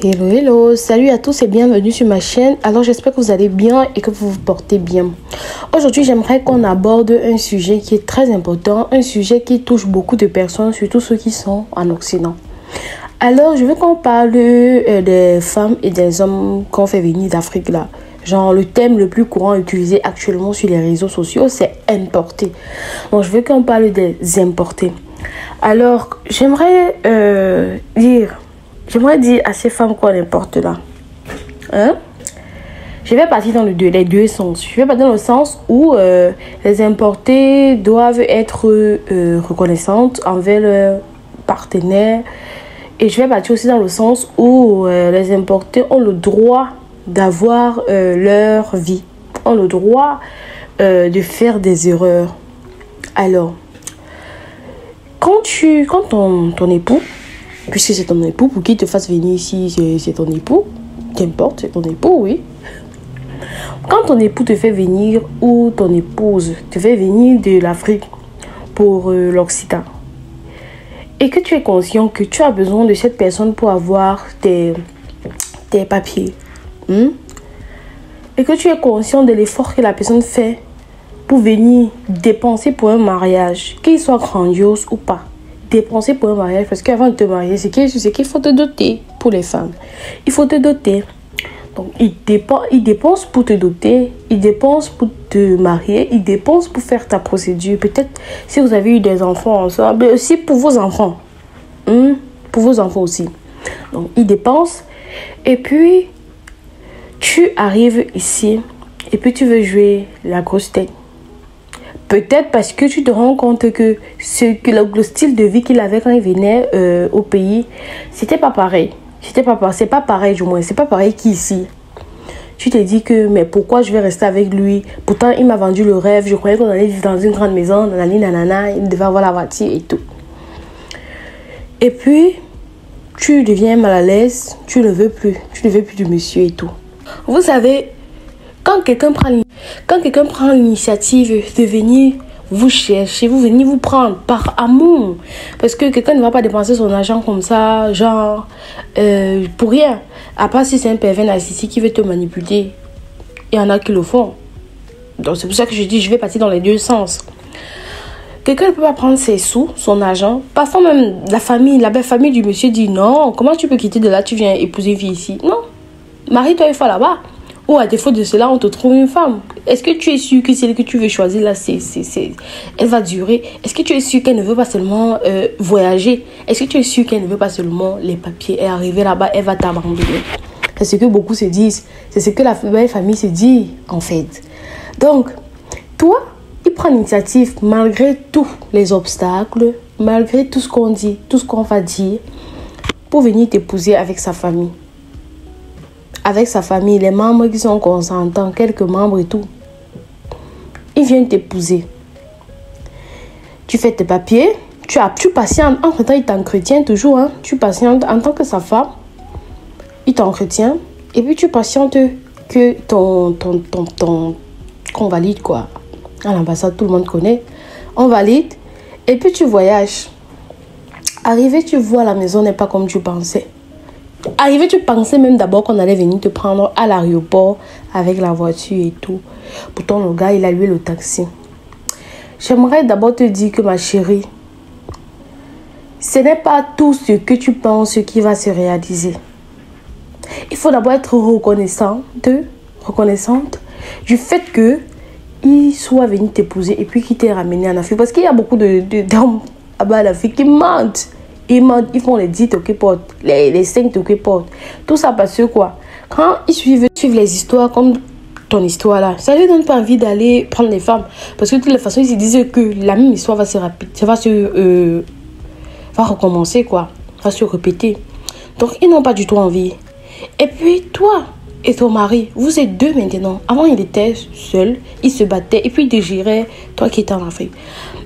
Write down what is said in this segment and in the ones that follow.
Hello, hello, salut à tous et bienvenue sur ma chaîne. Alors j'espère que vous allez bien et que vous vous portez bien. Aujourd'hui j'aimerais qu'on aborde un sujet qui est très important, un sujet qui touche beaucoup de personnes, surtout ceux qui sont en Occident. Alors je veux qu'on parle des femmes et des hommes qu'on fait venir d'Afrique là. Genre le thème le plus courant utilisé actuellement sur les réseaux sociaux c'est importer. Donc je veux qu'on parle des importés. Alors j'aimerais dire à ces femmes qu'on importe là. Hein? Je vais partir dans les deux sens. Je vais partir dans le sens où les importés doivent être reconnaissantes envers leurs partenaires. Et je vais partir aussi dans le sens où les importés ont le droit d'avoir leur vie. Ont le droit de faire des erreurs. Alors, quand ton époux, puisque c'est ton époux, pour qu'il te fasse venir ici, c'est ton époux. Qu'importe, c'est ton époux, oui. Quand ton époux te fait venir ou ton épouse te fait venir de l'Afrique pour l'Occident et que tu es conscient que tu as besoin de cette personne pour avoir tes papiers et que tu es conscient de l'effort que la personne fait pour venir dépenser pour un mariage, qu'il soit grandiose ou pas. Dépenser pour un mariage, parce qu'avant de te marier, c'est qu'il faut te doter pour les femmes. Il faut te doter. Donc, il dépense pour te doter, il dépense pour te marier, il dépense pour faire ta procédure. Peut-être si vous avez eu des enfants ensemble, mais aussi pour vos enfants. Pour vos enfants aussi. Donc, il dépense. Et puis, tu arrives ici et puis tu veux jouer la grosse tête. Peut-être parce que tu te rends compte que le style de vie qu'il avait quand il venait au pays, c'était pas pareil. C'est pas pareil du moins. C'est pas pareil qu'ici. Tu te dis que, mais pourquoi je vais rester avec lui? Pourtant, il m'a vendu le rêve. Je croyais qu'on allait vivre dans une grande maison. Nanana, il devait avoir la voiture et tout. Et puis, tu deviens mal à l'aise. Tu ne veux plus. Tu ne veux plus du monsieur et tout. Vous savez, quand quelqu'un prend l'initiative de venir vous chercher, venir vous prendre par amour, parce que quelqu'un ne va pas dépenser son argent comme ça, genre, pour rien. À part si c'est un pervers narcissique qui veut te manipuler. Il y en a qui le font. Donc c'est pour ça que je dis, je vais partir dans les deux sens. Quelqu'un ne peut pas prendre ses sous, son argent. Parfois même la belle famille du monsieur dit non, comment tu peux quitter de là, tu viens épouser une fille ici? Non, marie-toi une fois là-bas. Ou à défaut de cela, on te trouve une femme. Est-ce que tu es sûr que celle que tu veux choisir là, elle va durer? Est-ce que tu es sûr qu'elle ne veut pas seulement voyager? Est-ce que tu es sûr qu'elle ne veut pas seulement les papiers? Et arriver là-bas, elle va t'abandonner. C'est ce que beaucoup se disent. C'est ce que la belle famille se dit, en fait. Donc, toi, il prend l'initiative malgré tous les obstacles, malgré tout ce qu'on dit, tout ce qu'on va dire, pour venir t'épouser avec sa famille. Avec sa famille, les membres qui sont consentants, quelques membres et tout. Ils viennent t'épouser. Tu fais tes papiers, tu patientes. Entre-temps, il t'entretient toujours. Tu patientes en tant que sa femme. Il t'entretient. Et puis, tu patientes que qu'on valide quoi. À l'ambassade, tout le monde connaît. On valide. Et puis, tu voyages. Arrivé, tu vois la maison n'est pas comme tu pensais. Arrivé, tu pensais même d'abord qu'on allait venir te prendre à l'aéroport avec la voiture et tout. Pourtant, le gars, il a loué le taxi. J'aimerais d'abord te dire que ma chérie, ce n'est pas tout ce que tu penses qui va se réaliser. Il faut d'abord être reconnaissante du fait qu'il soit venu t'épouser et puis qu'il t'ait ramené en Afrique. Parce qu'il y a beaucoup d'hommes là-bas en Afrique qui mentent. Ils font les 10 toquepotes, les 5 toquepotes. Tout ça parce que quoi? Quand ils suivent les histoires comme ton histoire là, ça ne leur donne pas envie d'aller prendre les femmes. Parce que de toute façon, ils se disent que la même histoire va se recommencer quoi. Va se répéter. Donc, ils n'ont pas du tout envie. Et puis, toi et ton mari, vous êtes deux maintenant. Avant, il était seul, il se battait et puis il désirait toi qui étais en Afrique.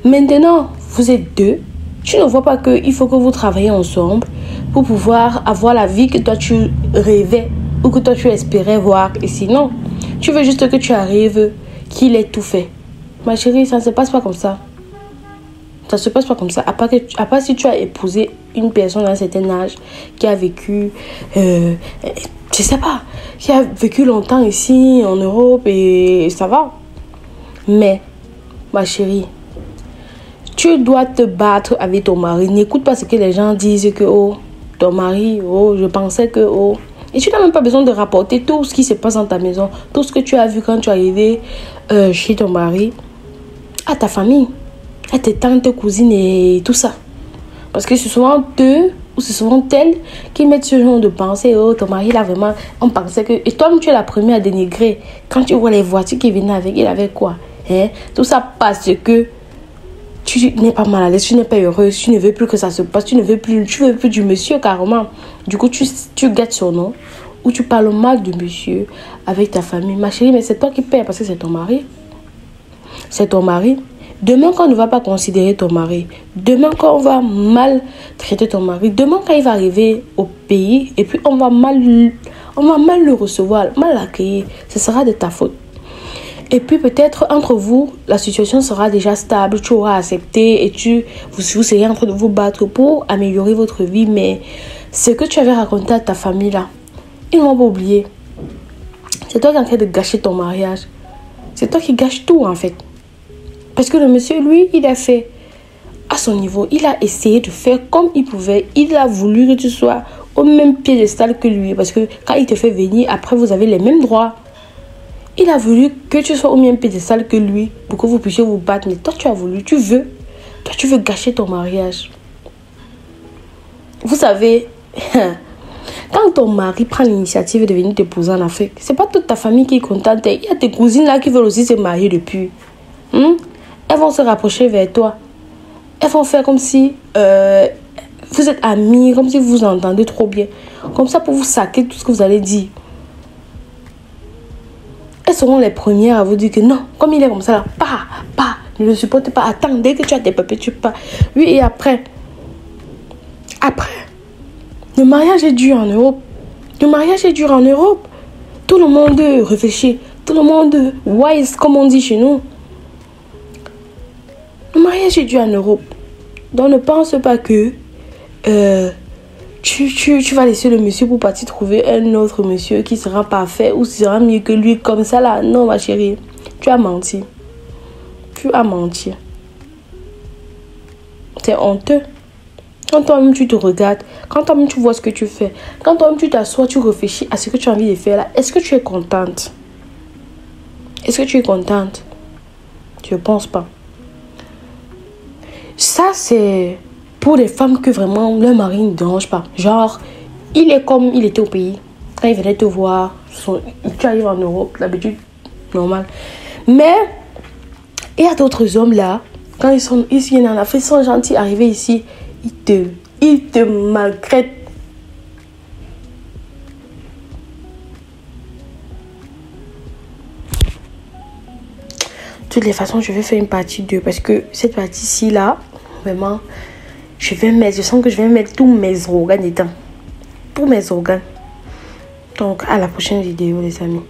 Maintenant, vous êtes deux. Tu ne vois pas qu'il faut que vous travaillez ensemble pour pouvoir avoir la vie que toi tu rêvais ou que toi tu espérais voir ici. Non, tu veux juste que tu arrives, qu'il ait tout fait. Ma chérie, ça ne se passe pas comme ça. Ça ne se passe pas comme ça. À part si tu as épousé une personne d'un certain âge qui a vécu, je sais pas, qui a vécu longtemps ici en Europe et ça va. Mais, ma chérie, tu dois te battre avec ton mari. N'écoute pas ce que les gens disent que, oh, ton mari, oh, je pensais que, oh. Et tu n'as même pas besoin de rapporter tout ce qui se passe dans ta maison, tout ce que tu as vu quand tu es arrivé chez ton mari, à ta famille, à tes tantes, tes cousines et tout ça. Parce que c'est souvent eux ou c'est souvent elles qui mettent ce genre de pensée. Oh, ton mari, là, vraiment, on pensait que... Et toi, tu es la première à dénigrer. Quand tu vois les voitures qui venaient avec, il avait quoi? Hein? Tout ça parce que tu n'es pas mal à l'aise, tu n'es pas heureuse, tu ne veux plus que ça se passe, tu veux plus du monsieur carrément. Du coup, tu gâtes son nom ou tu parles mal de monsieur avec ta famille. Ma chérie, mais c'est toi qui paies parce que c'est ton mari. C'est ton mari. Demain, quand on ne va pas considérer ton mari, demain, quand on va mal traiter ton mari, demain, quand il va arriver au pays et puis on va mal le recevoir, mal l'accueillir, ce sera de ta faute. Et puis peut-être entre vous, la situation sera déjà stable, tu auras accepté et vous serez en train de vous battre pour améliorer votre vie. Mais ce que tu avais raconté à ta famille là, ils ne vont pas oublier. C'est toi qui es en train de gâcher ton mariage. C'est toi qui gâches tout en fait. Parce que le monsieur, lui, il a fait à son niveau. Il a essayé de faire comme il pouvait. Il a voulu que tu sois au même piédestal que lui. Parce que quand il te fait venir, après vous avez les mêmes droits. Il a voulu que tu sois au même piédestal que lui pour que vous puissiez vous battre. Mais toi, tu as voulu, tu veux gâcher ton mariage. Vous savez, quand ton mari prend l'initiative de venir t'épouser en Afrique, c'est pas toute ta famille qui est contente. Il y a tes cousines là qui veulent aussi se marier depuis. Elles vont se rapprocher vers toi. Elles vont faire comme si vous êtes amis, comme si vous vous entendez trop bien. Comme ça pour vous saquer tout ce que vous allez dire. Elles seront les premières à vous dire que non, comme il est comme ça, là, ne le supporte pas. Attends, dès que tu as tes papiers, tu pars. Oui, et après, le mariage est dur en Europe. Le mariage est dur en Europe. Tout le monde réfléchit. Tout le monde wise, comme on dit chez nous. Le mariage est dur en Europe. Donc ne pense pas que tu vas laisser le monsieur pour partir trouver un autre monsieur qui sera parfait ou sera mieux que lui comme ça là. Non ma chérie, tu as menti. Tu as menti. C'est honteux. Quand toi-même tu te regardes, quand toi-même tu vois ce que tu fais, quand toi-même tu t'assois, tu réfléchis à ce que tu as envie de faire là, est-ce que tu es contente? Est-ce que tu es contente? Je ne pense pas. Ça c'est pour les femmes que vraiment leur mari ne dérange pas. Genre, il est comme il était au pays. Quand il venait te voir, tu arrives en Europe, l'habitude normale. Mais il y a d'autres hommes là, quand ils viennent en Afrique, ils sont gentils, arrivés ici, ils te maltraitent. De toutes les façons, je vais faire une partie 2 parce que cette partie-ci là, vraiment, je sens que je vais mettre tous mes organes dedans. Tous mes organes. Donc, à la prochaine vidéo, les amis.